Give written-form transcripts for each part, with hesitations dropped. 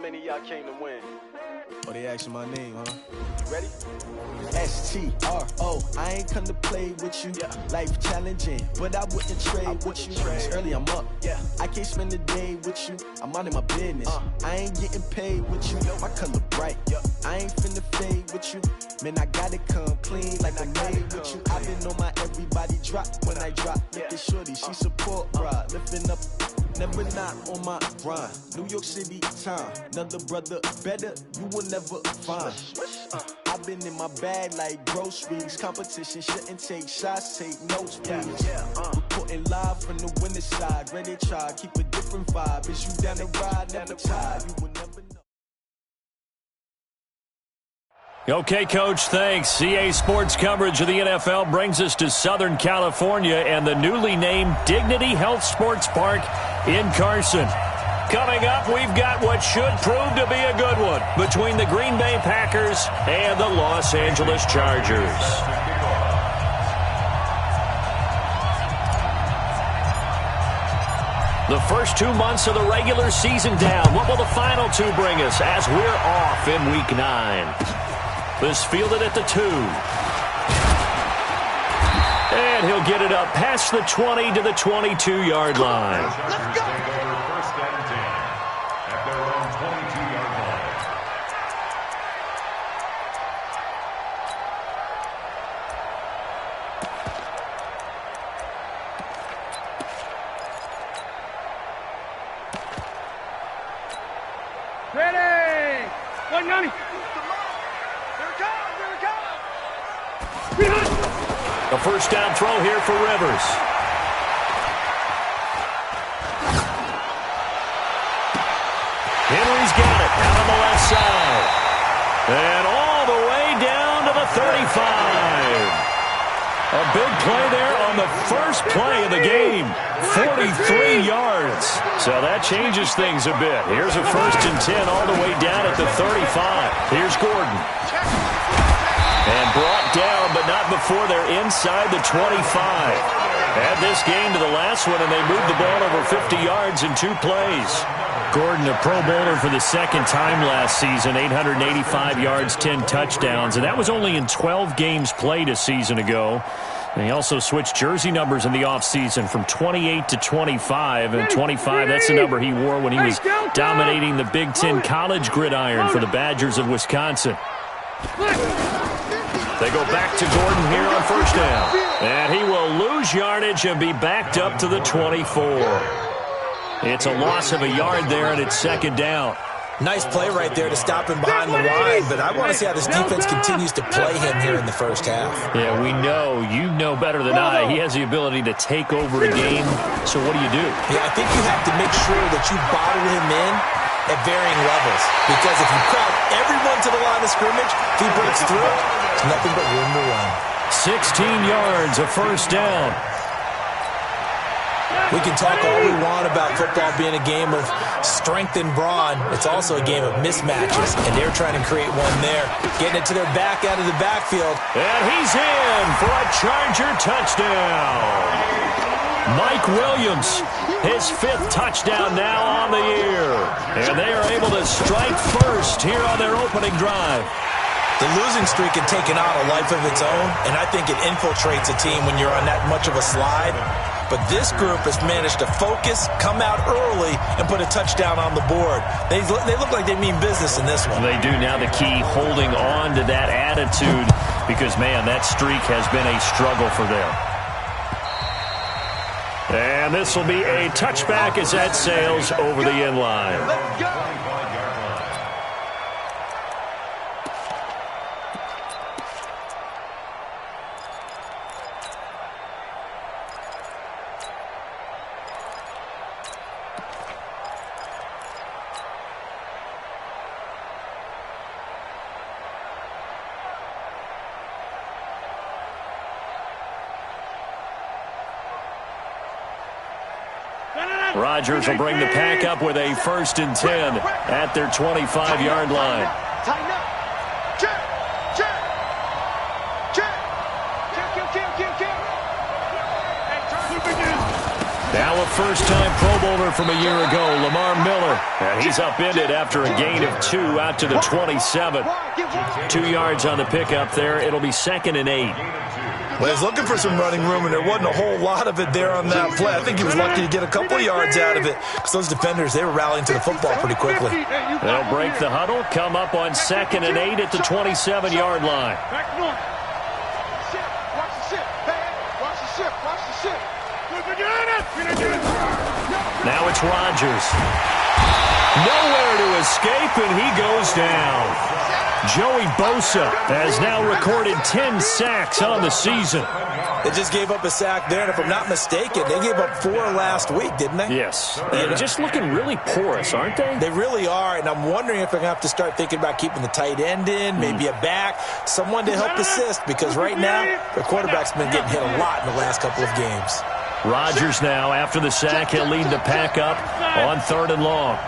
many of y'all came to win? Oh, they asking my name, huh? You ready? S-T-R-O, I ain't come to play with you. Yeah. Life challenging, but I wouldn't trade with you. It's early, I'm up. Yeah. I can't spend the day with you. I'm minding my business. I ain't getting paid with you. My color bright. I ain't finna fade with you. Man, I gotta come clean like I made with you. I've been on my everybody drop when I drop. Look at shorty, she support, bruh. Lifting up. Never not on my grind. New York City time. Another brother better, you will never find. I've been in my bag like groceries. Competition shouldn't take shots, take notes, please. Reporting live from the winning side. Ready to try, keep a different vibe. Is you down the ride, never tired. You will never know. Okay, Coach, thanks. CA Sports coverage of the NFL brings us to Southern California and the newly named Dignity Health Sports Park in Carson. Coming up, we've got what should prove to be a good one between the Green Bay Packers and the Los Angeles Chargers. The first 2 months of the regular season down. What will the final two bring us as we're off in Week 9? This fielded at the 2. And he'll get it up past the 20 to the 22-yard line. Let's go. First and 10 at their own 22-yard line. Ready! 190. A first down throw here for Rivers. Henry's got it out on the left side. And all the way down to the 35. A big play there on the first play of the game. 43 yards. So that changes things a bit. Here's a first and 10 all the way down at the 35. Here's Gordon. And brought down, but not before they're inside the 25. Add this game to the last one, and they moved the ball over 50 yards in 2 plays. Gordon, a Pro Bowler for the second time last season, 885 yards, 10 touchdowns, and that was only in 12 games played a season ago. And he also switched jersey numbers in the offseason from 28 to 25, and 25, that's the number he wore when he was dominating the Big Ten college gridiron for the Badgers of Wisconsin. They go back to Gordon here on first down. And he will lose yardage and be backed up to the 24. It's a loss of a yard there, and it's second down. Nice play right there to stop him behind the line, but I want to see how this defense continues to play him here in the first half. Yeah, we know. You know better than I. He has the ability to take over a game. So what do you do? Yeah, I think you have to make sure that you bottle him in at varying levels, because if you crowd everyone to the line of scrimmage, if he breaks through, there's nothing but room to run. 16 yards, a first down. We can talk all we want about football being a game of strength and brawn. It's also a game of mismatches, and they're trying to create one there. Getting it to their back out of the backfield. And he's in for a Charger touchdown. Mike Williams, his 5th touchdown now on the year. And they are able to strike first here on their opening drive. The losing streak had taken on a life of its own, and I think it infiltrates a team when you're on that much of a slide. But this group has managed to focus, come out early, and put a touchdown on the board. They look like they mean business in this one. They do. Now the key, holding on to that attitude, because, man, that streak has been a struggle for them. And this will be a touchback as that sails over the end line. Let's go. Rodgers will bring the pack up with a first and 10 at their 25-yard line. Tighten up. Check. Check. Check. Kill. Now a first-time Pro Bowler from a year ago, Lamar Miller. And he's upended after a gain of 2 out to the 27. 2 yards on the pickup there. It'll be 2nd and 8. Well, he's looking for some running room, and there wasn't a whole lot of it there on that play. I think he was lucky to get a couple yards out of it because those defenders, they were rallying to the football pretty quickly. They'll break the huddle, come up on 2nd and 8 at the 27-yard line. Now it's Rodgers. Nowhere to escape, and he goes down. Joey Bosa has now recorded 10 sacks on the season. They just gave up a sack there, and if I'm not mistaken, they gave up 4 last week, didn't they? Yes. They're just looking really porous, aren't they? They really are, and I'm wondering if they're going to have to start thinking about keeping the tight end in, maybe a back, someone to help assist, because right now, their quarterback's been getting hit a lot in the last couple of games. Rodgers now, after the sack, he'll lead the pack up on 3rd and long.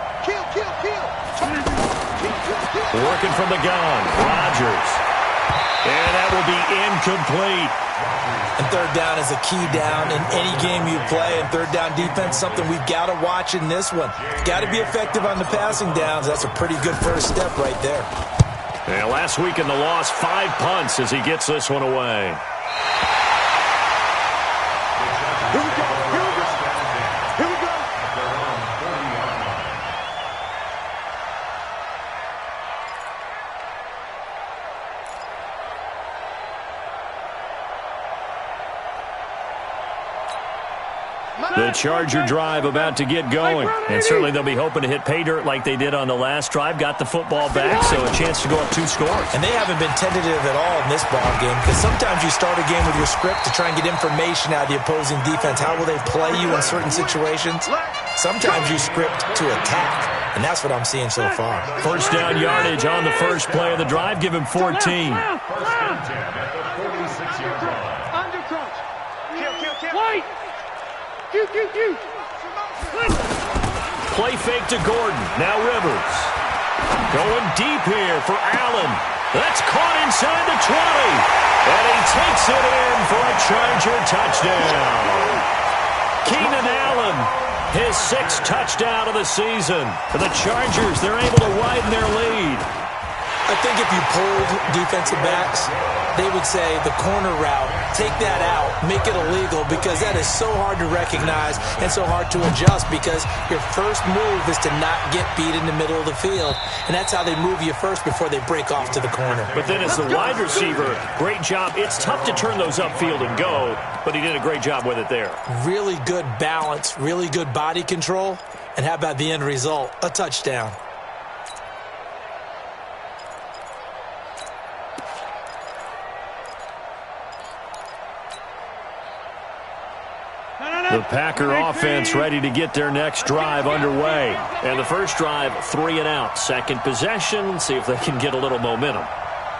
Working from the gun, Rodgers. And that will be incomplete. And 3rd down is a key down in any game you play. And 3rd down defense, something we've got to watch in this one. Got to be effective on the passing downs. That's a pretty good first step right there. Yeah, last week in the loss, 5 punts as he gets this one away. The Charger drive about to get going. And certainly they'll be hoping to hit pay dirt like they did on the last drive. Got the football back, so a chance to go up 2 scores. And they haven't been tentative at all in this ball game because sometimes you start a game with your script to try and get information out of the opposing defense. How will they play you in certain situations? Sometimes you script to attack, and that's what I'm seeing so far. First down yardage on the first play of the drive. Give him 14. First and 10 at the 46-yard line. Under crunch. Kill. Wait. Play fake to Gordon. Now Rivers. Going deep here for Allen. That's caught inside the 20. And he takes it in for a Charger touchdown. Keenan Allen, his 6th touchdown of the season. For the Chargers, they're able to widen their lead. I think if you polled defensive backs, they would say the corner route, take that out, make it illegal, because that is so hard to recognize and so hard to adjust because your first move is to not get beat in the middle of the field, and that's how they move you first before they break off to the corner. But then as the wide receiver, great job. It's tough to turn those upfield and go, but he did a great job with it there. Really good balance, really good body control, and how about the end result? A touchdown. The Packer offense ready to get their next drive underway. And the first drive, 3 and out. Second possession, see if they can get a little momentum.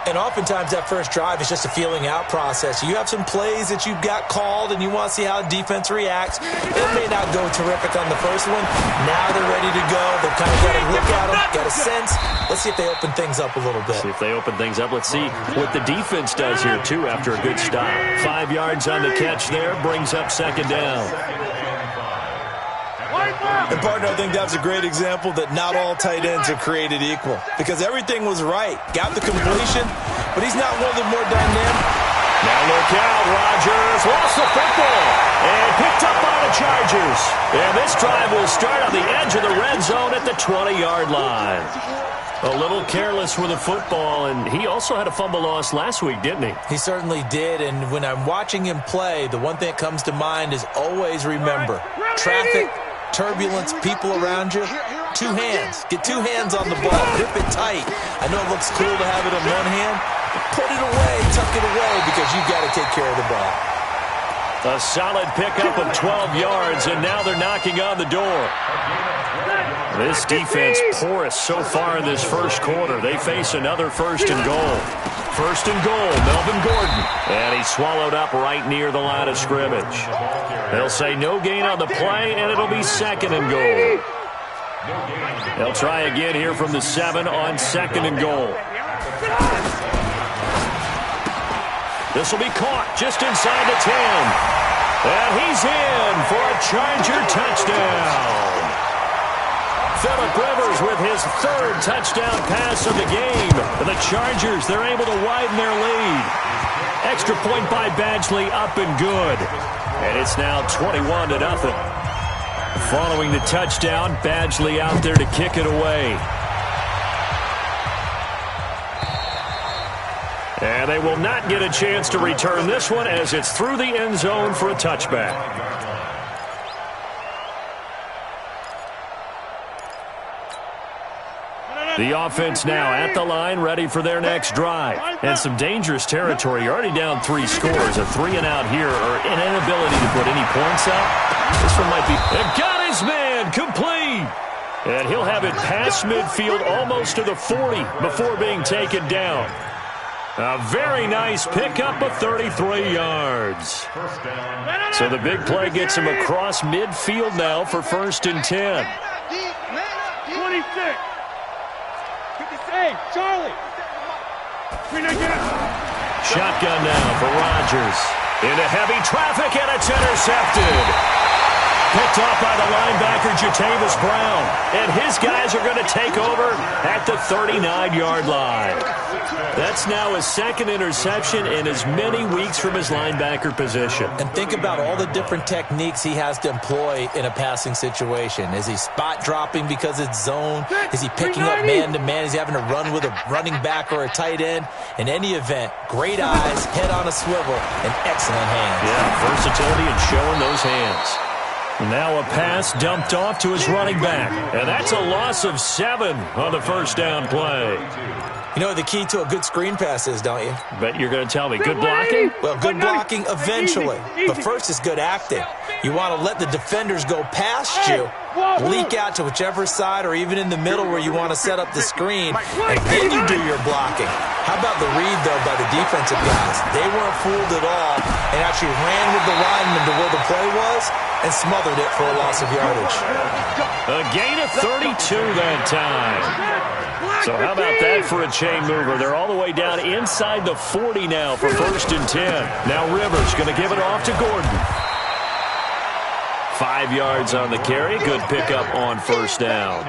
And oftentimes that first drive is just a feeling out process. You have some plays that you've got called and you want to see how defense reacts. It may not go terrific on the first one. Now they're ready to go. They've kind of got a look at them, got a sense. Let's see if they open things up a little bit. See if they open things up. Let's see what the defense does here, too, after a good stop. 5 yards on the catch there, brings up 2nd down. And, partner, I think that's a great example that not all tight ends are created equal because everything was right. Got the completion, but he's not one of the more dynamic. Now look out, Rodgers lost the football and picked up by the Chargers. And this drive will start on the edge of the red zone at the 20-yard line. A little careless with the football, and he also had a fumble loss last week, didn't he? He certainly did, and when I'm watching him play, the one thing that comes to mind is always remember, traffic, turbulence, people around you, 2 hands. Get 2 hands on the ball. Grip it tight. I know it looks cool to have it in one hand, but put it away, tuck it away, because you've got to take care of the ball. A solid pickup of 12 yards, and now they're knocking on the door. This defense porous so far in this first quarter. They face another 1st and goal. 1st and goal, Melvin Gordon. And he's swallowed up right near the line of scrimmage. They'll say no gain on the play, and it'll be 2nd and goal. They'll try again here from the 7 on 2nd and goal. This will be caught just inside the 10. And he's in for a Charger touchdown. Phillip Rivers with his third touchdown pass of the game. And the Chargers, they're able to widen their lead. Extra point by Badgley, up and good. And it's now 21-0. Following the touchdown, Badgley out there to kick it away. And they will not get a chance to return this one as it's through the end zone for a touchback. The offense now at the line, ready for their next drive. And some dangerous territory. You're already down 3 scores. A 3-and-out here, or an inability to put any points up. This one might be... And got his man complete! And he'll have it past midfield almost to the 40 before being taken down. A very nice pickup of 33 yards. So the big play gets him across midfield now for 1st and 10. 26. Hey, Charlie. Shotgun now for Rodgers. Into heavy traffic, and it's intercepted. Picked off by the linebacker, Jatavis Brown. And his guys are going to take over at the 39-yard line. That's now his 2nd interception in as many weeks from his linebacker position. And think about all the different techniques he has to employ in a passing situation. Is he spot dropping because it's zone? Is he picking up man-to-man? Is he having to run with a running back or a tight end? In any event, great eyes, head on a swivel, and excellent hands. Yeah, versatility and showing those hands. Now a pass dumped off to his running back. And that's a loss of 7 on the 1st down play. You know what the key to a good screen pass is, don't you? Bet you're going to tell me. Good blocking? Well, good blocking eventually. But first is good acting. You want to let the defenders go past you, leak out to whichever side or even in the middle where you want to set up the screen, and then you do your blocking. How about the read, though, by the defensive guys? They weren't fooled at all and actually ran with the lineman to where the play was and smothered it for a loss of yardage. A gain of 32 that time. So how about that for a chain mover? They're all the way down inside the 40 now for 1st and 10. Now Rivers going to give it off to Gordon. 5 yards on the carry. Good pickup on 1st down.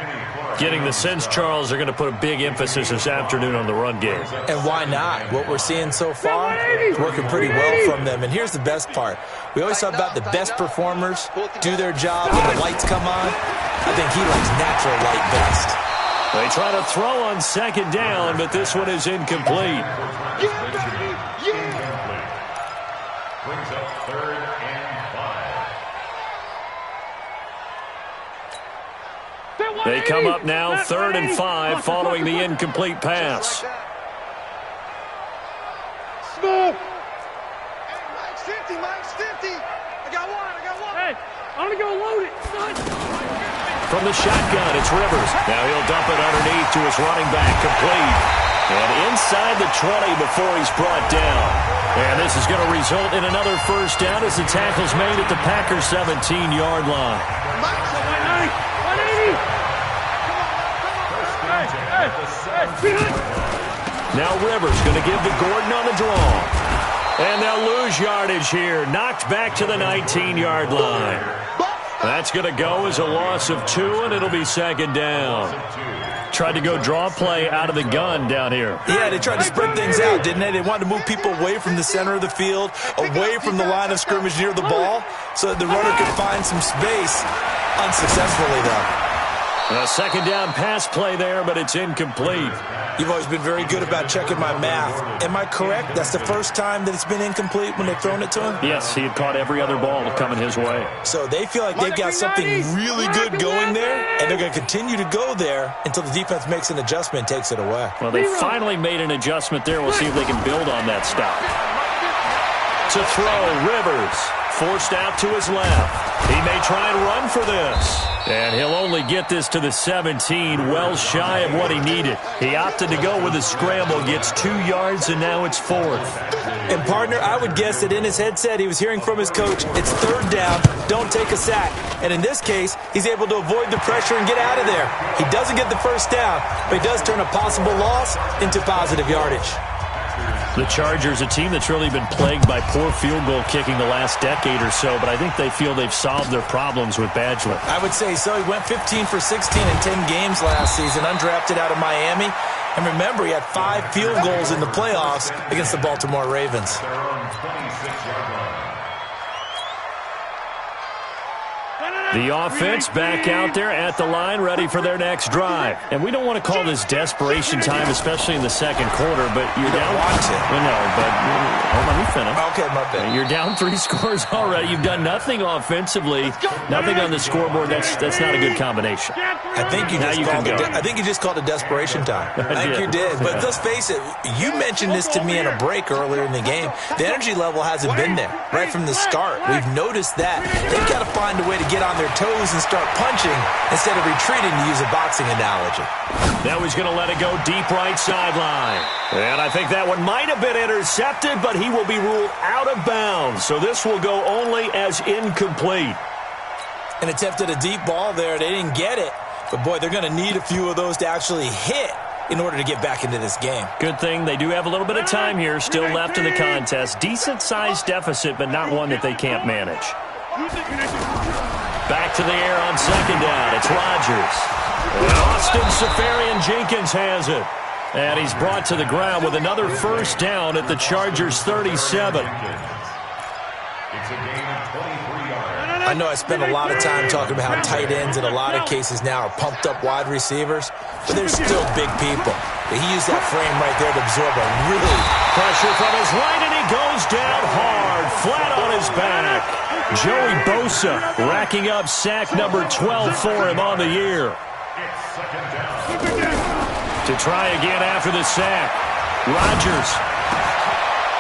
Getting the sense, Charles, are going to put a big emphasis this afternoon on the run game. And why not? What we're seeing so far is working pretty well from them. And here's the best part. We always talk about the best performers do their job when the lights come on. I think he likes natural light best. They try to throw on 2nd down, but this one is incomplete. Brings up 3rd and 5. They come up now 3rd and 5 following the incomplete pass. Smooth. Mike's 50. I got one. Hey, I'm going to go load it, son. From the shotgun, it's Rivers. Now he'll dump it underneath to his running back, complete. And inside the 20 before he's brought down. And this is going to result in another 1st down as the tackle's made at the Packers' 17-yard line. 180. Now Rivers going to give to Gordon on the draw. And they'll lose yardage here. Knocked back to the 19-yard line. That's going to go as a loss of 2, and it'll be 2nd down. Tried to go draw play out of the gun down here. Yeah, they tried to spread things out, didn't they? They wanted to move people away from the center of the field, away from the line of scrimmage near the ball, so that the runner could find some space. Unsuccessfully, though. A 2nd down pass play there, but it's incomplete. You've always been very good about checking my math. Am I correct? That's the first time that it's been incomplete when they've thrown it to him? Yes, he had caught every other ball coming his way. So they feel like they've got something really good going there, and they're going to continue to go there until the defense makes an adjustment and takes it away. Well, they finally made an adjustment there. We'll see if they can build on that stop. To throw, Rivers. Forced out to his left. He may try and run for this. And he'll only get this to the 17, well shy of what he needed. He opted to go with a scramble, gets 2 yards, and now it's 4th. And, partner, I would guess that in his headset he was hearing from his coach, it's 3rd down, don't take a sack. And in this case, he's able to avoid the pressure and get out of there. He doesn't get the 1st down, but he does turn a possible loss into positive yardage. The Chargers, a team that's really been plagued by poor field goal kicking the last decade or so, but I think they feel they've solved their problems with Badgley. I would say so. He went 15 for 16 in 10 games last season, undrafted out of Miami. And remember, he had 5 field goals in the playoffs against the Baltimore Ravens. Their own 26-yard line. The offense back out there at the line, ready for their next drive. And we don't want to call this desperation time, especially in the second quarter, but you're down. Want to. Well, no, but let me finish. Okay, my bad. You're down 3 scores already. You've done nothing offensively, nothing on the scoreboard. That's not a good combination. I think you just called it desperation time. I think you did. But let's face it, you mentioned this to me in a break earlier in the game. The energy level hasn't been there right from the start. We've noticed that. They've got to find a way to get on their toes and start punching instead of retreating, to use a boxing analogy. Now he's going to let it go deep right sideline. And I think that one might have been intercepted, but he will be ruled out of bounds. So this will go only as incomplete. And attempted a deep ball there. They didn't get it. But, boy, they're going to need a few of those to actually hit in order to get back into this game. Good thing they do have a little bit of time here still left in the contest. Decent-sized deficit, but not one that they can't manage. Back to the air on second down. It's Rodgers. And Austin Seferian-Jenkins has it. And he's brought to the ground with another first down at the Chargers' 37. It's a gain of 23 yards. I know I spent a lot of time talking about how tight ends in a lot of cases now are pumped up wide receivers, but they're still big people. But he used that frame right there to absorb a really... Pressure from his right, and he goes down hard, flat on his back. Joey Bosa racking up sack number 12 for him on the year. It's second down. To try again after the sack. Rodgers.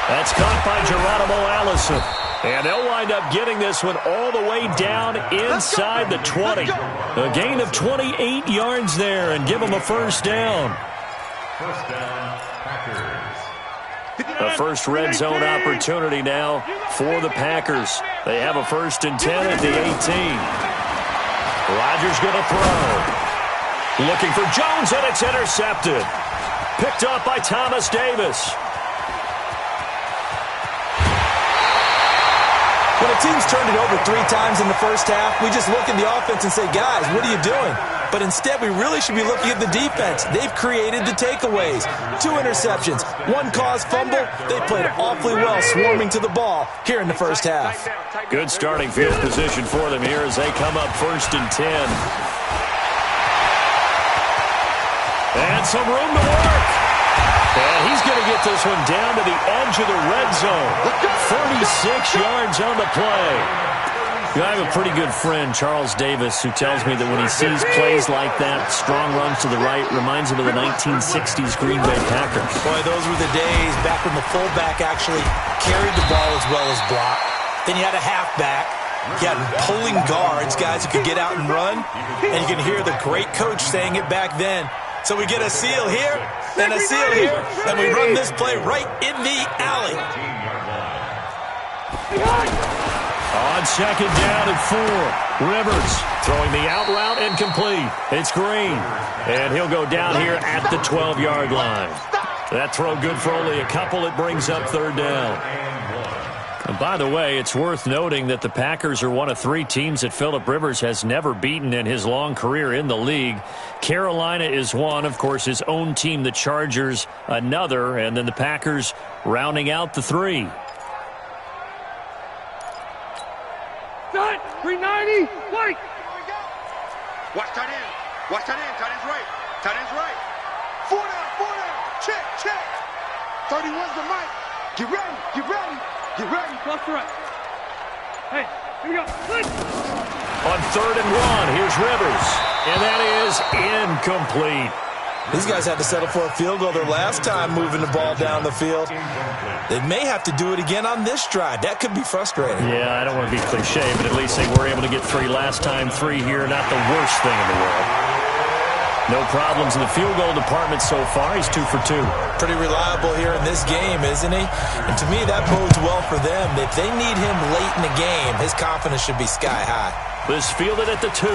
That's caught by Geronimo Allison. And they'll wind up getting this one all the way down inside the 20. A gain of 28 yards there and give them a first down. First down, Packers. The first red zone opportunity now for the Packers. They have a 1st and 10 at the 18. Rodgers going to throw. Looking for Jones, and it's intercepted. Picked up by Thomas Davis. When a team's turned it over 3 times in the first half, we just look at the offense and say, guys, what are you doing? But instead, we really should be looking at the defense. They've created the takeaways. 2 interceptions, 1 caused fumble. They played awfully well swarming to the ball here in the first half. Good starting field position for them here as they come up 1st and 10. And some room to work. And he's going to get this one down to the edge of the red zone. 36 yards on the play. I have a pretty good friend, Charles Davis, who tells me that when he sees plays like that, strong runs to the right, reminds him of the 1960s Green Bay Packers. Boy, those were the days back when the fullback actually carried the ball as well as blocked. Then you had a halfback. You had pulling guards, guys who could get out and run. And you can hear the great coach saying it back then. So we get a seal here, and a seal here, and we run this play right in the alley. On second down and 4, Rivers throwing the out route incomplete. It's Green, and he'll go down here at the 12-yard line. That throw good for only a couple. It brings up 3rd down. And by the way, it's worth noting that the Packers are one of 3 teams that Phillip Rivers has never beaten in his long career in the league. Carolina is one, of course, his own team, the Chargers, another, and then the Packers rounding out the 3. Done. 390. White. Watch tight end. Watch tight end. Tight end's right. Tight end's right. 4 down. 4 down. Check. Check. 31's the mic. Get ready. Get ready. Get ready. Left to right. Hey, here we go. Good. On 3rd and 1, here's Rivers. And that is incomplete. These guys had to settle for a field goal their last time moving the ball down the field. They may have to do it again on this drive. That could be frustrating. Yeah, I don't want to be cliche, but at least they were able to get 3 last time. 3 here, not the worst thing in the world. No problems in the field goal department so far. He's 2 for 2. Pretty reliable here in this game, isn't he? And to me, that bodes well for them. If they need him late in the game, his confidence should be sky high. This fielded at the 2.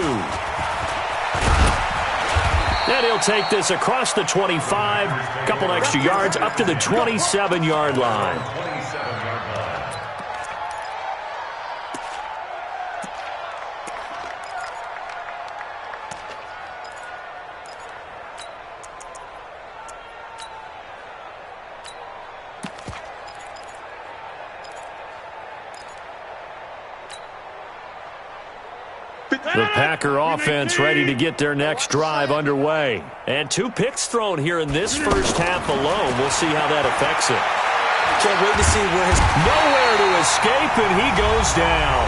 And he'll take this across the 25, a couple extra yards up to the 27-yard line. The Packer offense ready to get their next drive underway. And 2 picks thrown here in this first half alone. We'll see how that affects it. Can't wait to see where his... Nowhere to escape, and he goes down.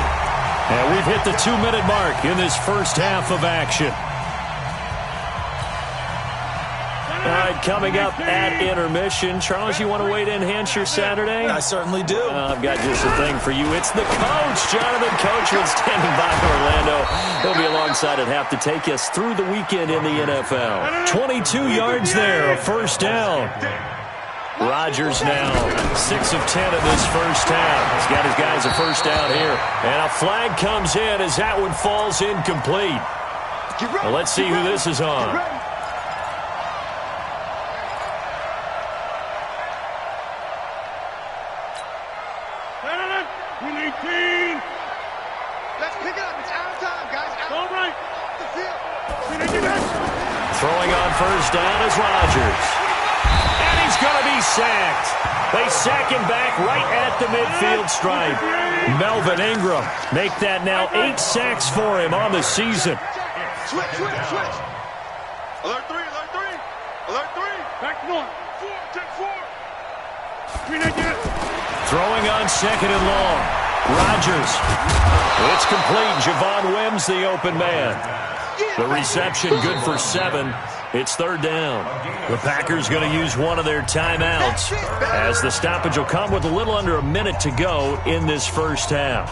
And we've hit the 2-minute mark in this first half of action. All right, coming up at intermission. Charles, you want to wait to enhance your Saturday? I certainly do. I've got just a thing for you. It's the coach, Jonathan Coachman, standing by Orlando. He'll be alongside at half to take us through the weekend in the NFL. 22 yards there, a first down. Rodgers now 6 of 10 in this first half. He's got his guys a first down here. And a flag comes in as that one falls incomplete. Well, let's see who this is on. Throwing on first down is Rodgers. And he's going to be sacked. They sack him back right at the midfield stripe. Melvin Ingram make that now 8 sacks for him on the season. Switch. Alert 3. Alert 3. Back to 1. 4, check 4. Throwing on second and long. Rodgers. It's complete. Javon Wims, the open man. The reception good for 7. It's third down. The Packers going to use one of their timeouts as the stoppage will come with a little under a minute to go in this first half.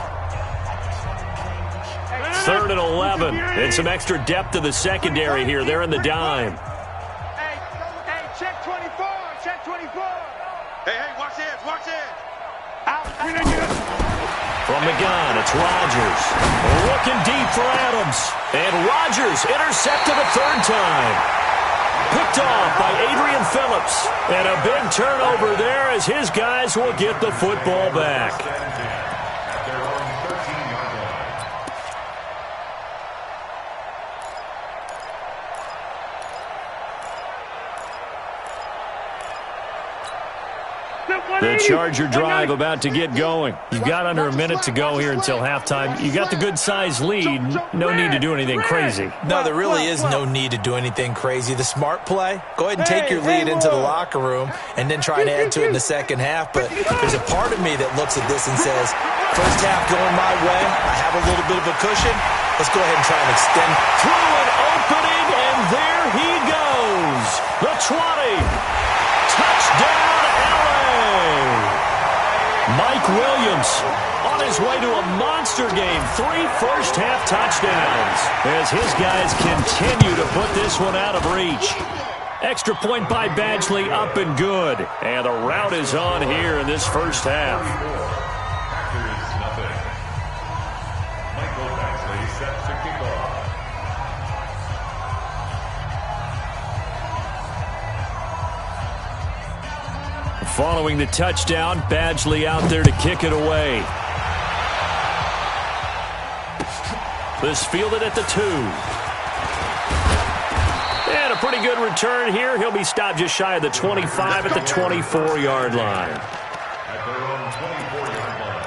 3rd and 11. And some extra depth to the secondary here. They're in the dime. Hey, check 24. Check 24. Hey, watch it. Out. From the gun, it's Rodgers. Looking deep for Adams. And Rodgers intercepted a 3rd time. Picked off by Adrian Phillips. And a big turnover there as his guys will get the football back. The Charger drive about to get going. You've got under a minute to go here until halftime. You got the good-sized lead. No need to do anything crazy. No, there really is no need to do anything crazy. The smart play, go ahead and take your lead into the locker room and then try and add to it in the second half. But there's a part of me that looks at this and says, first half going my way. I have a little bit of a cushion. Let's go ahead and try and extend. Through an opening, and there he goes. The 20. Touchdown, LA. Mike Williams on his way to a monster game. 3 first-half touchdowns as his guys continue to put this one out of reach. Extra point by Badgley, up and good. And the rout is on here in this first half. Michael Badgley set to kick off. Following the touchdown, Badgley out there to kick it away. This fielded at the 2. And a pretty good return here. He'll be stopped just shy of the 25 at the 24-yard line. At their own 24-yard line.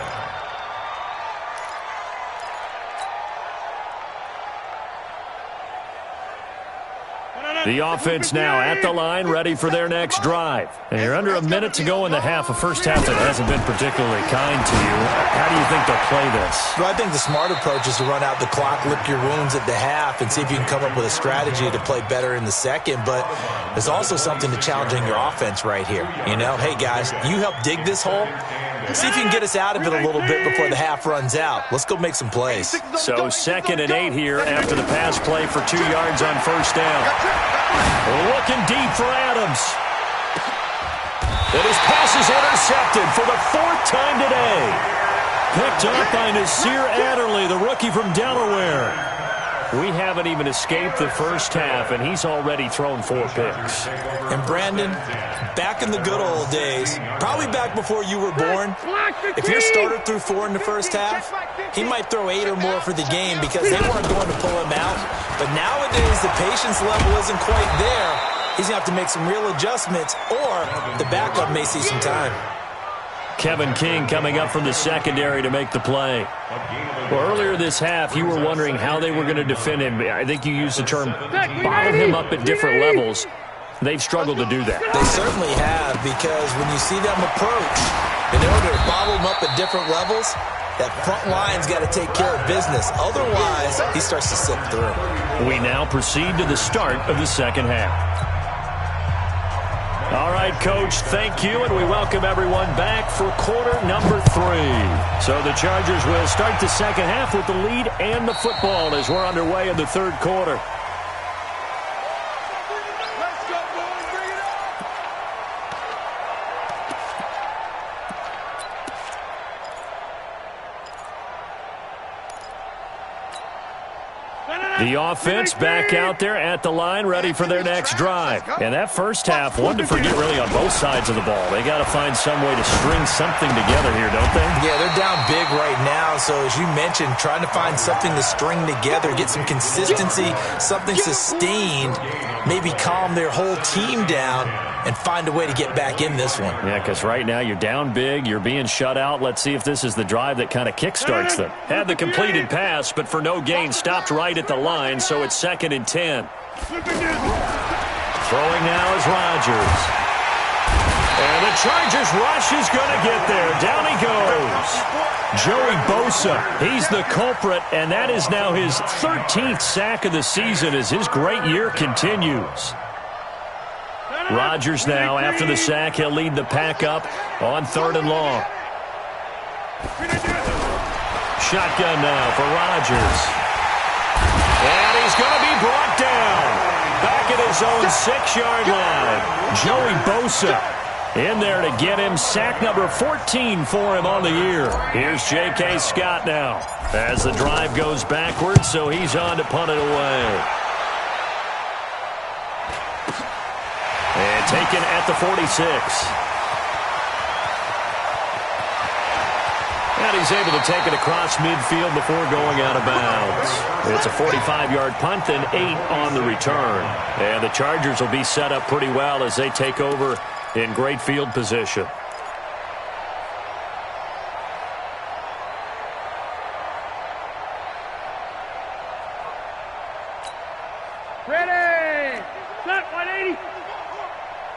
The offense now at the line, ready for their next drive. And you're under a minute to go in the half. A first half that hasn't been particularly kind to you. How do you think they'll play this? Well, I think the smart approach is to run out the clock, lick your wounds at the half, and see if you can come up with a strategy to play better in the second. But there's also something to challenging your offense right here. You know, hey, guys, you help dig this hole. See if you can get us out of it a little bit before the half runs out. Let's go make some plays. So 2nd and 8 here after the pass play for 2 yards on first down. Looking deep for Adams. And his pass is intercepted for the 4th time today. Picked up by Nasir Adderley, the rookie from Delaware. We haven't even escaped the first half, and he's already thrown 4 picks. And Brandon, back in the good old days, probably back before you were born, if your starter threw 4 in the first half, he might throw 8 or more for the game because they weren't going to pull him out. But nowadays, the patience level isn't quite there. He's going to have to make some real adjustments, or the backup may see some time. Kevin King coming up from the secondary to make the play. Well, earlier this half, you were wondering how they were going to defend him. I think you used the term bottle him up at different levels. They've struggled to do that. They certainly have, because when you see them approach, in order to bottle him up at different levels, that front line's got to take care of business. Otherwise, he starts to slip through. We now proceed to the start of the second half. All right, Coach, thank you, and we welcome everyone back for quarter number 3. So the Chargers will start the second half with the lead and the football as we're underway in the third quarter. Let's go, boys. Bring it on. The offense back out there at the line, ready for their next drive. And that first half, one to forget really on both sides of the ball. They got to find some way to string something together here, don't they? Yeah, they're down big right now. So as you mentioned, trying to find something to string together, get some consistency, something sustained, maybe calm their whole team down and find a way to get back in this one. Yeah, because right now you're down big, you're being shut out. Let's see if this is the drive that kind of kickstarts them. Had the completed pass, but for no gain, stopped right at the line, so it's 2nd and 10. Throwing now is Rodgers. And the Chargers rush is going to get there. Down he goes. Joey Bosa, he's the culprit, and that is now his 13th sack of the season as his great year continues. Rodgers now, after the sack, he'll lead the pack up on 3rd and long. Shotgun now for Rodgers. And he's going to be brought down. Back at his own 6-yard line. Joey Bosa in there to get him sack number 14 for him on the year. Here's J.K. Scott now as the drive goes backwards, so he's on to punt it away. And taken at the 46. And he's able to take it across midfield before going out of bounds. It's a 45-yard punt and 8 on the return. And the Chargers will be set up pretty well as they take over in great field position. Ready! Set 180!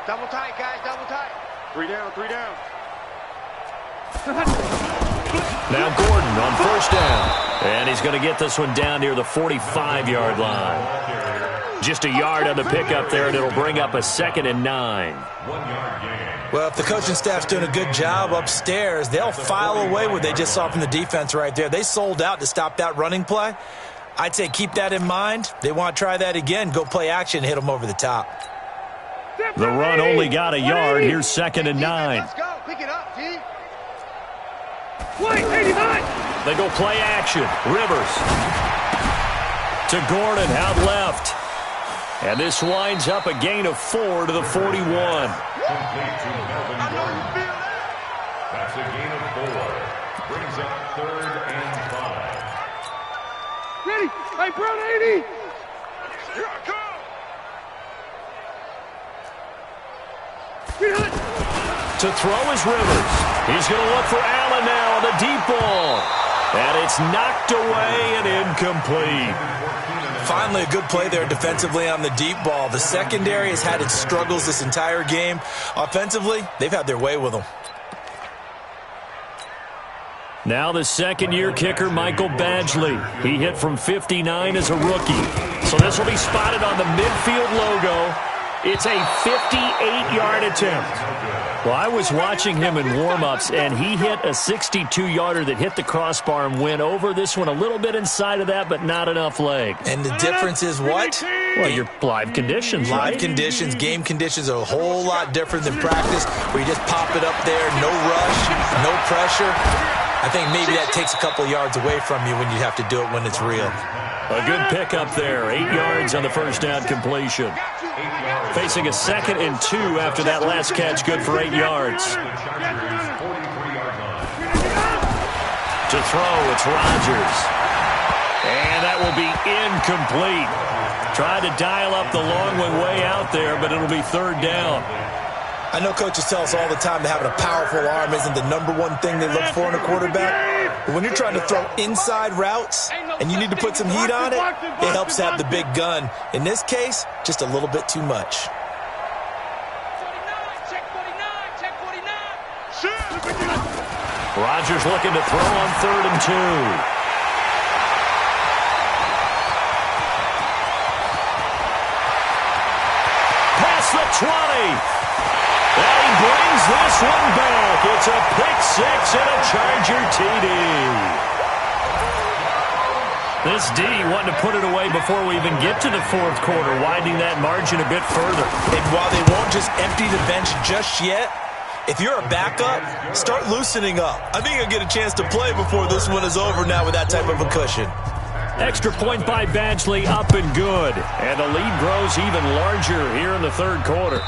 Double tight, guys. Double tight. 3 down, 3 down. Now Gordon on 1st down. And he's going to get this one down near the 45-yard line. Just a yard on the pickup there, and it'll bring up a 2nd and 9. Well, if the coaching staff's doing a good job upstairs, they'll file away what they just saw from the defense right there. They sold out to stop that running play. I'd say keep that in mind. They want to try that again. Go play action, hit them over the top. The run only got a yard. Here's 2nd and 9. Let's go. Pick it up, G. Wait, 89! They go play action. Rivers to Gordon out left. And this winds up a gain of 4 to the 41. Complete to Melvin Gordon. That's a gain of 4. Brings up 3rd and 5. Ready? Hey, Brown 80! Here I come. To throw is Rivers. He's going to look for Allen now on the deep ball. And it's knocked away and incomplete. Finally, a good play there defensively on the deep ball. The secondary has had its struggles this entire game. Offensively, they've had their way with them. Now the second-year kicker, Michael Badgley. He hit from 59 as a rookie. So this will be spotted on the midfield logo. It's a 58-yard attempt. Well, I was watching him in warm-ups, and he hit a 62-yarder that hit the crossbar and went over. This one a little bit inside of that, but not enough leg. And the difference is what? Well, your live conditions, Live right? conditions, game conditions are a whole lot different than practice, where you just pop it up there, no rush, no pressure. I think maybe that takes a couple yards away from you when you have to do it when it's real. A good pickup there. 8 yards on the first down completion. Facing a 2nd and 2 after that last catch. Good for 8 yards. To throw, it's Rodgers. And that will be incomplete. Tried to dial up the long one way out there, but it'll be 3rd down. I know coaches tell us all the time that having a powerful arm isn't the number one thing they look for in a quarterback. But when you're trying to throw inside routes and you need to put some heat on it, it helps to have the big gun. In this case, just a little bit too much. Rodgers looking to throw on 3rd and 2. Past the 20. And he brings this one back. It's a pick-6 and a Charger TD. This D wanting to put it away before we even get to the 4th quarter, widening that margin a bit further. And while they won't just empty the bench just yet, if you're a backup, start loosening up. I think you'll get a chance to play before this one is over now with that type of a cushion. Extra point by Badgley, up and good. And the lead grows even larger here in the 3rd quarter.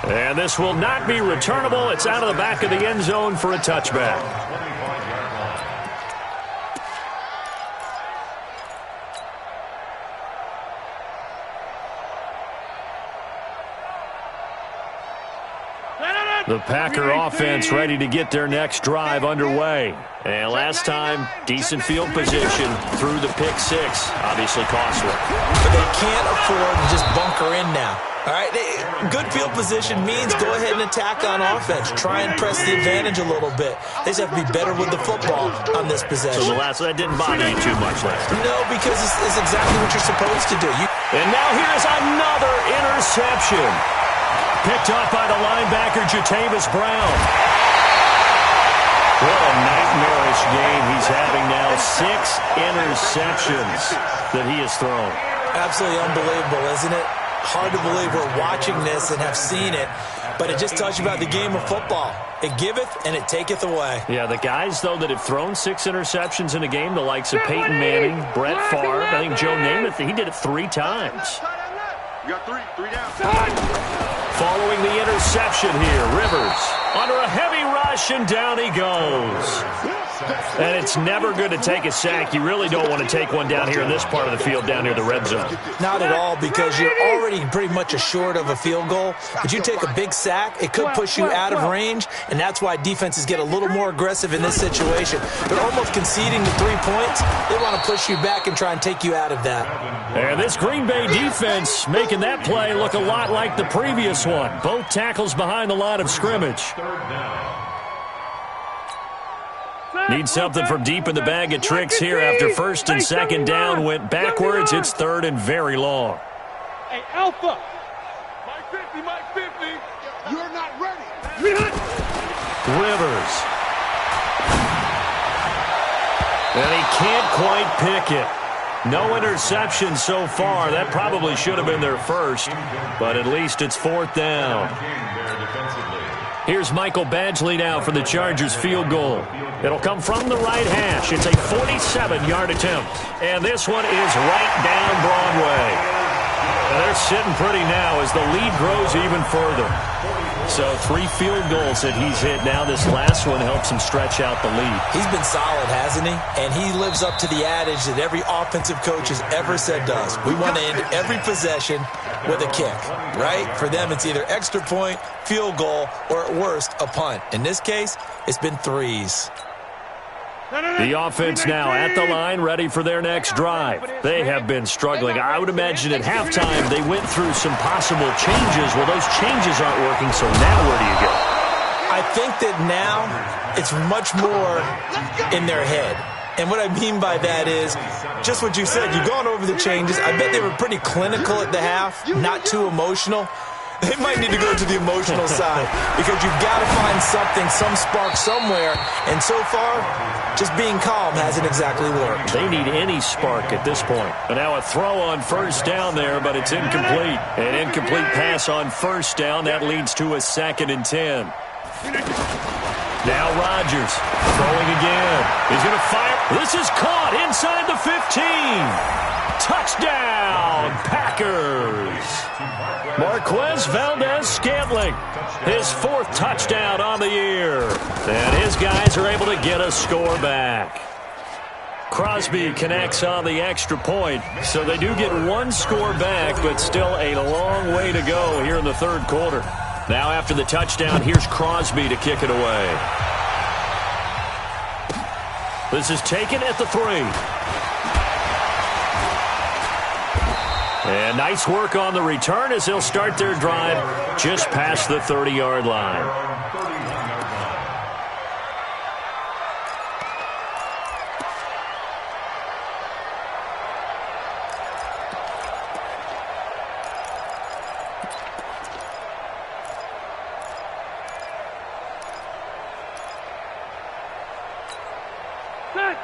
And this will not be returnable. It's out of the back of the end zone for a touchback. The Packer offense ready to get their next drive underway. And last time, decent field position through the pick-6. Obviously costly. But they can't afford to just bunker in now. All right, good field position means go ahead and attack on offense. Try and press the advantage a little bit. They just have to be better with the football on this possession. So that didn't bother you too much last time? No, because it's exactly what you're supposed to do. And now here's another interception. Picked up by the linebacker, Jatavis Brown. What a nightmarish game he's having now. 6 interceptions that he has thrown. Absolutely unbelievable, isn't it? Hard to believe we're watching this and have seen it, but it just tells you about the game of football. It giveth and it taketh away. Yeah, the guys, though, that have thrown 6 interceptions in a game, the likes of Peyton Manning, Brett Favre, I think Joe Namath, he did it 3 times. You got 3 down. Following the interception here, Rivers under a heavy rush, and down he goes. And it's never good to take a sack. You really don't want to take one down here in this part of the field, down near the red zone. Not at all, because you're already pretty much assured of a field goal. But you take a big sack, it could push you out of range, and that's why defenses get a little more aggressive in this situation. They're almost conceding the 3 points. They want to push you back and try and take you out of that. And this Green Bay defense making that play look a lot like the previous one. Both tackles behind the line of scrimmage. Need something from deep in the bag of tricks here after 1st and 2nd down went backwards. It's 3rd and very long. Hey, Alpha. Mike 50. You're not ready. Rivers. And he can't quite pick it. No interception so far. That probably should have been their first, but at least it's 4th down. Here's Michael Badgley now for the Chargers field goal. It'll come from the right hash. It's a 47-yard attempt. And this one is right down Broadway. And they're sitting pretty now as the lead grows even further. So 3 field goals that he's hit now. This last one helps him stretch out the lead. He's been solid, hasn't he? And he lives up to the adage that every offensive coach has ever said to us. We want to end every possession with a kick, right? For them, it's either extra point, field goal, or at worst, a punt. In this case, it's been 3s. The offense now at the line, ready for their next drive. They have been struggling. I would imagine at halftime they went through some possible changes. Well, those changes aren't working, so now where do you go? I think that now it's much more in their head. And what I mean by that is just what you said. You've gone over the changes. I bet they were pretty clinical at the half, not too emotional. They might need to go to the emotional side because you've got to find something, some spark somewhere. And so far, just being calm hasn't exactly worked. They need any spark at this point. And now a throw on 1st down there, but it's incomplete. An incomplete pass on 1st down. That leads to a 2nd and 10. Now Rodgers throwing again. He's going to fire. This is caught inside the 15. Touchdown, Packers. Marquez Valdez-Scantling, his 4th touchdown on the year. And his guys are able to get a score back. Crosby connects on the extra point, so they do get 1 score back, but still a long way to go here in the 3rd quarter. Now after the touchdown, here's Crosby to kick it away. This is taken at the 3. And nice work on the return as they'll start their drive just past the 30-yard line.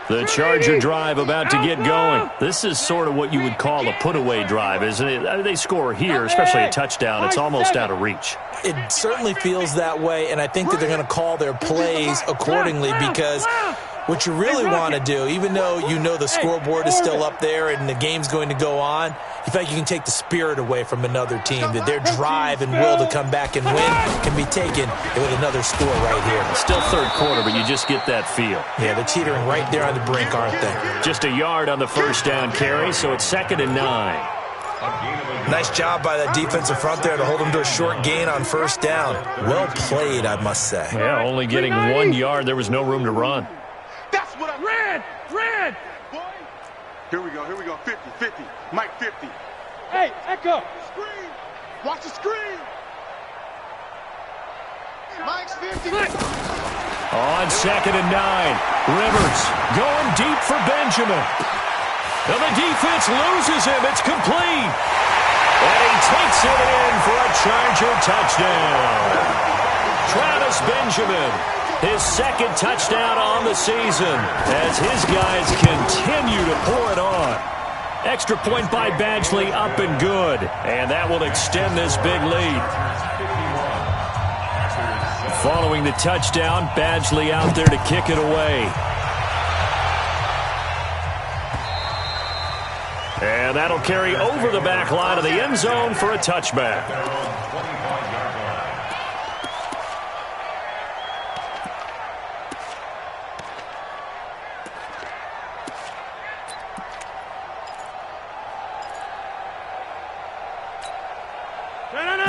The Charger drive about to get going. This is sort of what you would call a put-away drive, isn't it? They score here, especially a touchdown. It's almost out of reach. It certainly feels that way, and I think that they're going to call their plays accordingly because what you really want to do, even though you know the scoreboard is still up there and the game's going to go on, you feel like you can take the spirit away from another team, that their drive and will to come back and win can be taken with another score right here. Still 3rd quarter, but you just get that feel. Yeah, they're teetering right there on the brink, aren't they? Just a yard on the 1st down carry, so it's 2nd and 9. Nice job by that defensive front there to hold them to a short gain on 1st down. Well played, I must say. Yeah, only getting 1 yard. There was no room to run. That's what I ran. Here we go. 50. Mike 50. Hey, Echo. Screen. Watch the screen. Mike's 50. On 2nd and 9. Rivers going deep for Benjamin. And the defense loses him. It's complete. And he takes it in for a Charger touchdown. Travis Benjamin, his 2nd touchdown on the season as his guys continue to pour it on. Extra point by Badgley, up and good. And that will extend this big lead. Following the touchdown, Badgley out there to kick it away. And that'll carry over the back line of the end zone for a touchback.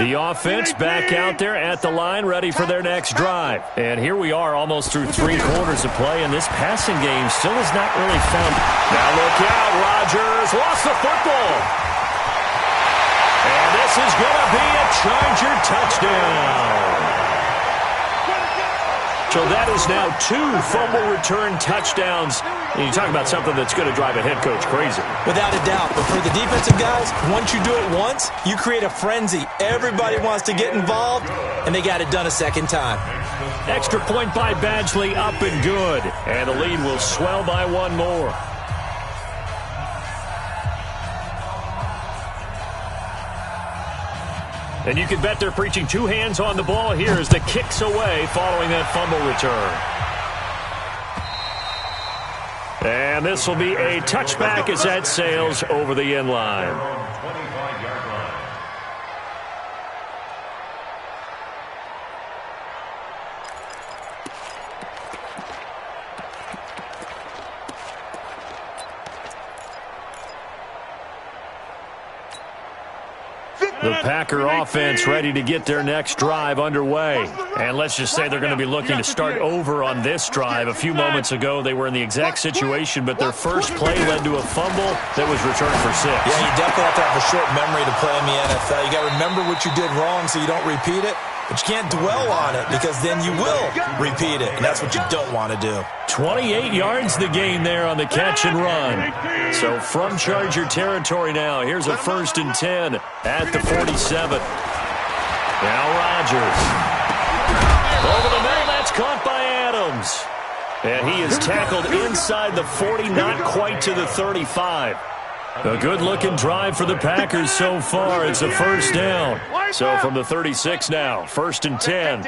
The offense back out there at the line, ready for their next drive. And here we are almost through 3 quarters of play, and this passing game still has not really found. Now look out, Rodgers lost the football. And this is going to be a Charger touchdown. So that is now 2 fumble return touchdowns. And you talk about something that's going to drive a head coach crazy. Without a doubt. But for the defensive guys, once you do it once, you create a frenzy. Everybody wants to get involved, and they got it done a 2nd time. Extra point by Badgley, up and good. And the lead will swell by 1 more. And you can bet they're preaching 2 hands on the ball here as the kick's away following that fumble return. And this will be a touchback as that sails over the end line. The Packer offense ready to get their next drive underway. And let's just say they're going to be looking to start over on this drive. A few moments ago, they were in the exact situation, but their first play led to a fumble that was returned for 6. Yeah, you definitely have to have a short memory to play in the NFL. You got to remember what you did wrong so you don't repeat it. But you can't dwell on it because then you will repeat it, and that's what you don't want to do. 28 yards the gain there on the catch and run. So from Charger territory now, here's a 1st and 10 at the 47. Now Rodgers. Over the middle, that's caught by Adams. And he is tackled inside the 40, not quite to the 35. A good-looking drive for the Packers so far. It's a 1st down. So from the 36 now, 1st and 10.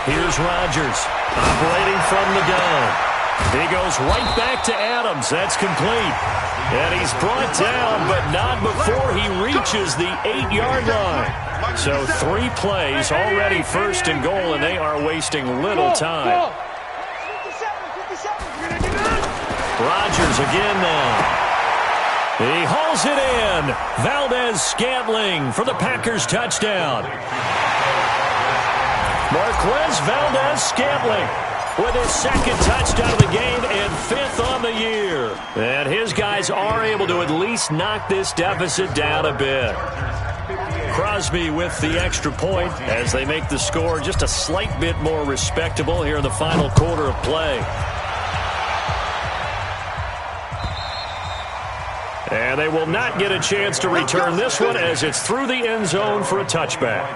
Here's Rodgers operating from the gun. He goes right back to Adams. That's complete. And he's brought down, but not before he reaches the 8-yard line. So 3 plays already first and goal, and they are wasting little time. Rodgers again now. He hauls it in. Valdez-Scantling for the Packers touchdown. Marquez Valdez-Scantling with his 2nd touchdown of the game and 5th on the year. And his guys are able to at least knock this deficit down a bit. Crosby with the extra point as they make the score just a slight bit more respectable here in the final quarter of play. And they will not get a chance to return this one as it's through the end zone for a touchback.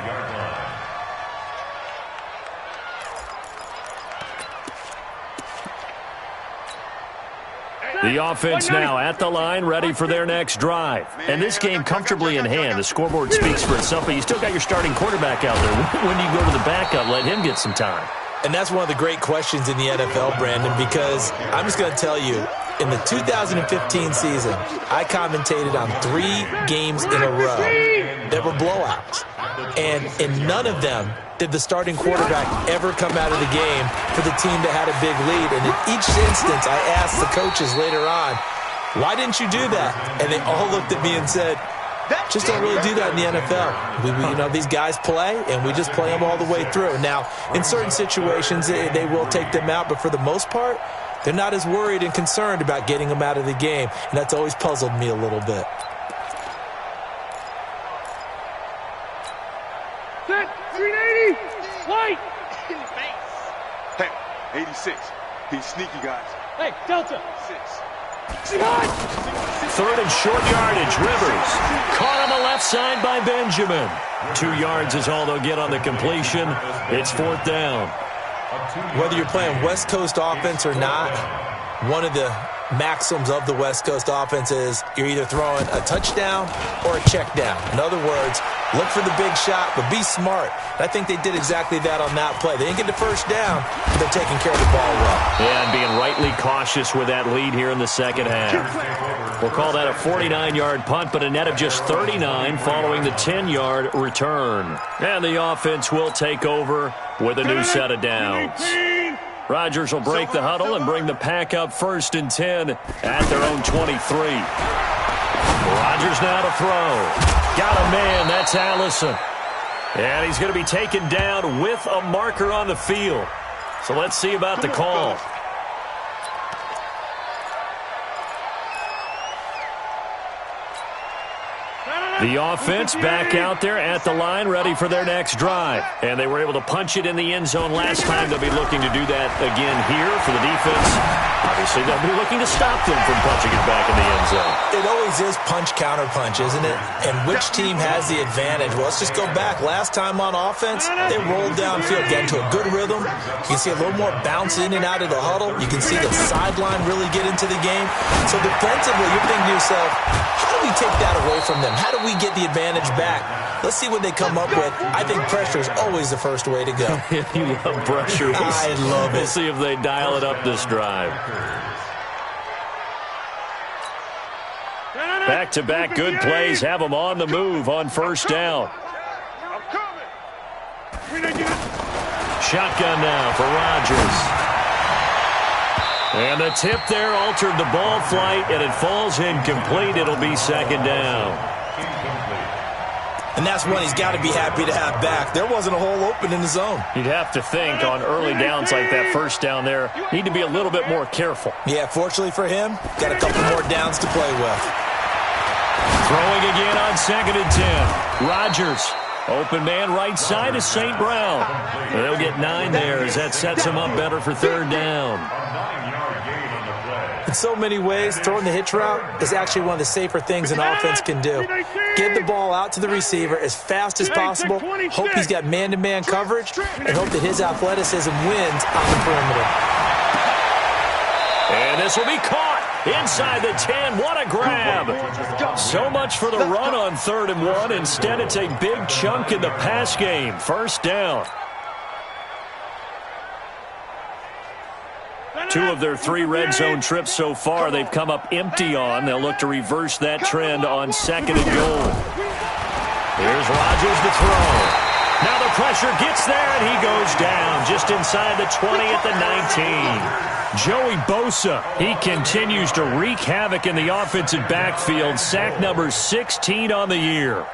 The offense now at the line, ready for their next drive. And this game comfortably in hand. The scoreboard speaks for itself, but you still got your starting quarterback out there. When do you go to the backup? Let him get some time. And that's one of the great questions in the NFL, Brandon, because I'm just going to tell you, in the 2015 season, I commentated on 3 games in a row that were blowouts. And in none of them did the starting quarterback ever come out of the game for the team that had a big lead. And in each instance, I asked the coaches later on, why didn't you do that? And they all looked at me and said, just don't really do that in the NFL. These guys play, and we just play them all the way through. Now, in certain situations, they will take them out, but for the most part, they're not as worried and concerned about getting them out of the game, and that's always puzzled me a little bit. Set, 380, light. Hey, 86. He's sneaky, guys. Hey, Delta. 6. 3rd and short yardage. Rivers caught on the left side by Benjamin. 2 yards is all they'll get on the completion. It's 4th down. Whether you're playing West Coast offense or not, one of the maxims of the West Coast offense is you're either throwing a touchdown or a check down. In other words, look for the big shot, but be smart. And I think they did exactly that on that play. They didn't get the first down, but they're taking care of the ball well. Yeah, and being rightly cautious with that lead here in the second half. We'll call that a 49-yard punt, but a net of just 39 following the 10-yard return. And the offense will take over with a new set of downs. Rodgers will break the huddle and bring the pack up 1st and 10 at their own 23. Rodgers now to throw. Got a man. That's Allison. And he's going to be taken down with a marker on the field. So let's see about the call. The offense back out there at the line, ready for their next drive. And they were able to punch it in the end zone last time. They'll be looking to do that again here for the defense. Obviously, they'll be looking to stop them from punching it back in the end zone. It always is punch-counter-punch, isn't it? And which team has the advantage? Well, let's just go back. Last time on offense, they rolled downfield, got into a good rhythm. You can see a little more bounce in and out of the huddle. You can see the sideline really get into the game. So defensively, you're thinking to yourself, how do we take that away from them? How do we get the advantage back? Let's see what they come up with. I think pressure is always the first way to go. You love pressure. I love it. We'll see if they dial it up this drive. Back-to-back good plays have them on the move on 1st down. Shotgun now for Rodgers. And the tip there altered the ball flight, and it falls incomplete. It'll be 2nd down. And that's one he's got to be happy to have back. There wasn't a hole open in the zone. You'd have to think on early downs like that 1st down there, need to be a little bit more careful. Yeah, fortunately for him, got a couple more downs to play with. Throwing again on 2nd and 10. Rodgers, open man right side is St. Brown. They'll get 9 there as that sets him up better for 3rd down. In so many ways, throwing the hitch route is actually one of the safer things an offense can do. Get the ball out to the receiver as fast as possible, hope he's got man-to-man coverage, and hope that his athleticism wins on the perimeter. And this will be caught inside the 10. What a grab. So much for the run on 3rd and 1. Instead, it's a big chunk in the pass game. 1st down. 2 of their 3 red zone trips so far they've come up empty on. They'll look to reverse that trend on 2nd and goal. Here's Rodgers to throw. Now the pressure gets there, and he goes down just inside the 20 at the 19. Joey Bosa, he continues to wreak havoc in the offensive backfield. Sack number 16 on the year.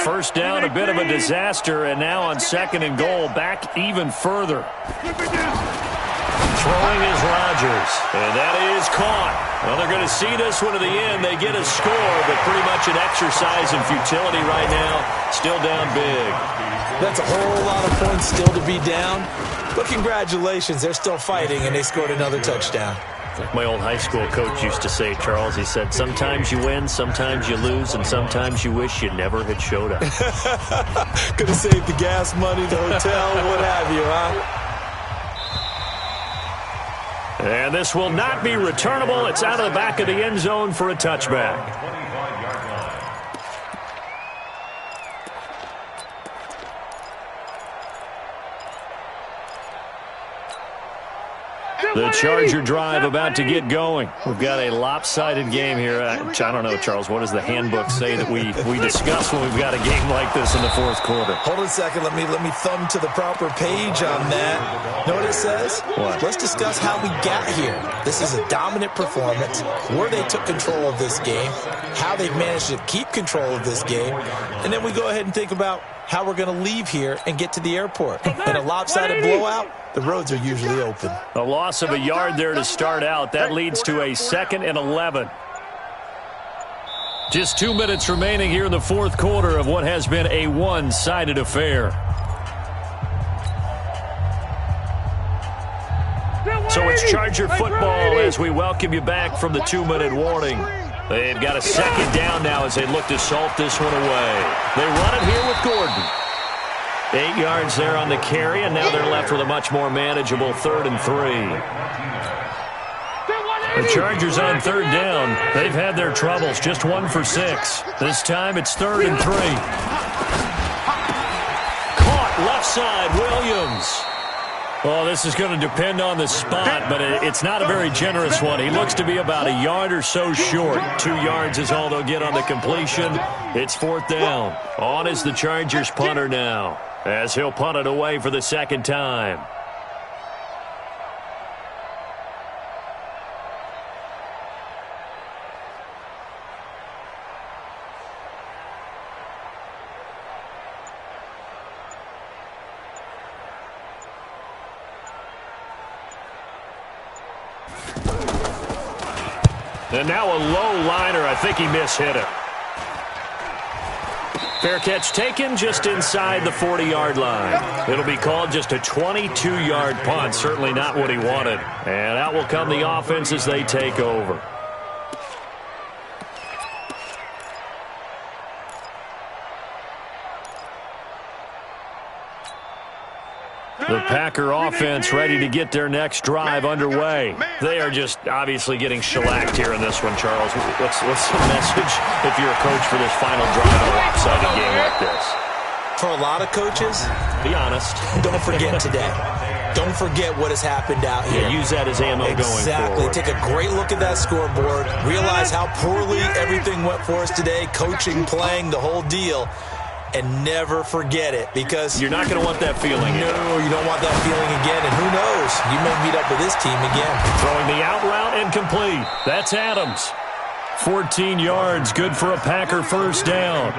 First down, a bit of a disaster, and now on 2nd and goal, back even further. Throwing is Rodgers, and that is caught. Well, they're going to see this one to the end. They get a score, but pretty much an exercise in futility right now. Still down big. That's a whole lot of points still to be down, but congratulations, they're still fighting, and they scored another touchdown. Like my old high school coach used to say, Charles, he said, sometimes you win, sometimes you lose, and sometimes you wish you never had showed up. Could have saved the gas money, the hotel, what have you, huh? And this will not be returnable. It's out of the back of the end zone for a touchback. The Charger drive about to get going. We've got a lopsided game here. I don't know, Charles, what does the handbook say that we discuss when we've got a game like this in the 4th quarter? Hold on a second. Let me thumb to the proper page on that. Know what it says? What? Let's discuss how we got here. This is a dominant performance, where they took control of this game, how they've managed to keep control of this game, and then we go ahead and think about how we're going to leave here and get to the airport. In a lopsided blowout, the roads are usually open. A loss of a yard there to start out. That leads to a 2nd and 11. Just 2 minutes remaining here in the 4th quarter of what has been a one-sided affair. So it's Charger football as we welcome you back from the 2-minute warning. They've got a 2nd down now as they look to salt this one away. They run it here with Gordon. 8 yards there on the carry, and now they're left with a much more manageable 3rd and 3. The Chargers on 3rd down. They've had their troubles, just 1 for 6. This time it's 3rd and 3. Caught left side, Williams. Well, this is going to depend on the spot, but it's not a very generous one. He looks to be about a yard or so short. 2 yards is all they'll get on the completion. It's 4th down. On is the Chargers punter now, as he'll punt it away for the 2nd time. And now a low liner. I think he mishit it. Fair catch taken just inside the 40-yard line. It'll be called just a 22-yard punt. Certainly not what he wanted. And out will come the offense as they take over. The Packer offense ready to get their next drive underway. They are just obviously getting shellacked here in this one, Charles. What's the message if you're a coach for this final drive in a lopsided game like this? For a lot of coaches, be honest. Don't forget today. Don't forget what has happened out here. Yeah, use that as ammo going forward. Exactly. Take a great look at that scoreboard. Realize how poorly everything went for us today. Coaching, playing, the whole deal. And never forget it, because you're not going to want that feeling again. No, you don't want that feeling again. And who knows? You may meet up with this team again. Throwing the out route and complete. That's Adams. 14 yards, good for a Packer 1st down.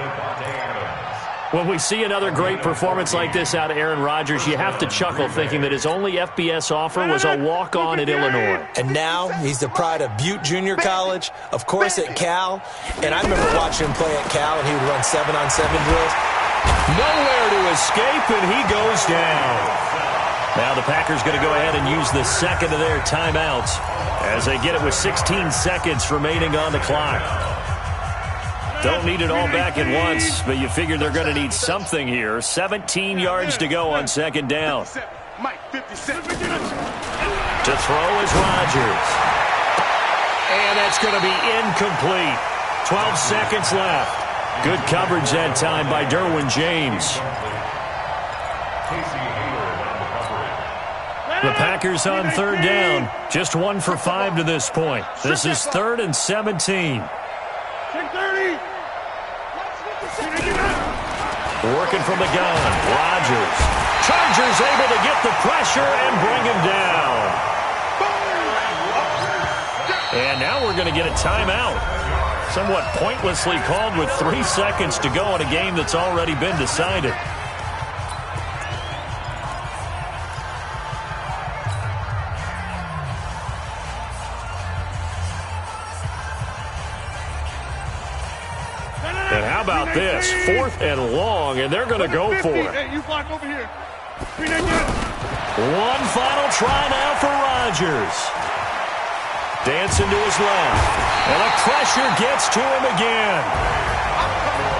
When we see another great performance like this out of Aaron Rodgers, you have to chuckle thinking that his only FBS offer was a walk-on at Illinois. And now he's the pride of Butte Junior College, of course at Cal. And I remember watching him play at Cal, and he would run 7-on-7 drills. Nowhere to escape, and he goes down. Now the Packers going to go ahead and use the 2nd of their timeouts as they get it with 16 seconds remaining on the clock. Don't need it all back at once, but you figure they're going to need something here. 17 yards to go on 2nd down. To throw is Rodgers. And that's going to be incomplete. 12 seconds left. Good coverage that time by Derwin James. The Packers on third down. Just 1 for 5 to this point. This is 3rd and 17. Working from the gun. Rodgers. Chargers able to get the pressure and bring him down. And now we're going to get a timeout. Somewhat pointlessly called with 3 seconds to go in a game that's already been decided. And how about this? 4th and long, and they're going to go for it. Hey, you block over here. One final try now for Rodgers. Dancing to his left. And the pressure gets to him again.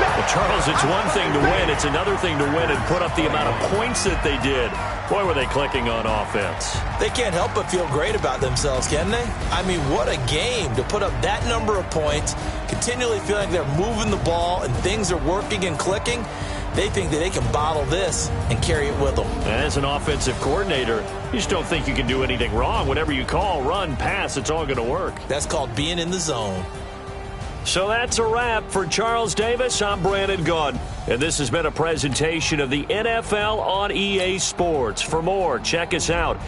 Well, Charles, it's one thing to win. It's another thing to win and put up the amount of points that they did. Boy, were they clicking on offense. They can't help but feel great about themselves, can they? I mean, what a game to put up that number of points, continually feeling like they're moving the ball and things are working and clicking. They think that they can bottle this and carry it with them. As an offensive coordinator, you just don't think you can do anything wrong. Whatever you call, run, pass, it's all going to work. That's called being in the zone. So that's a wrap for Charles Davis. I'm Brandon Gaudin, and this has been a presentation of the NFL on EA Sports. For more, check us out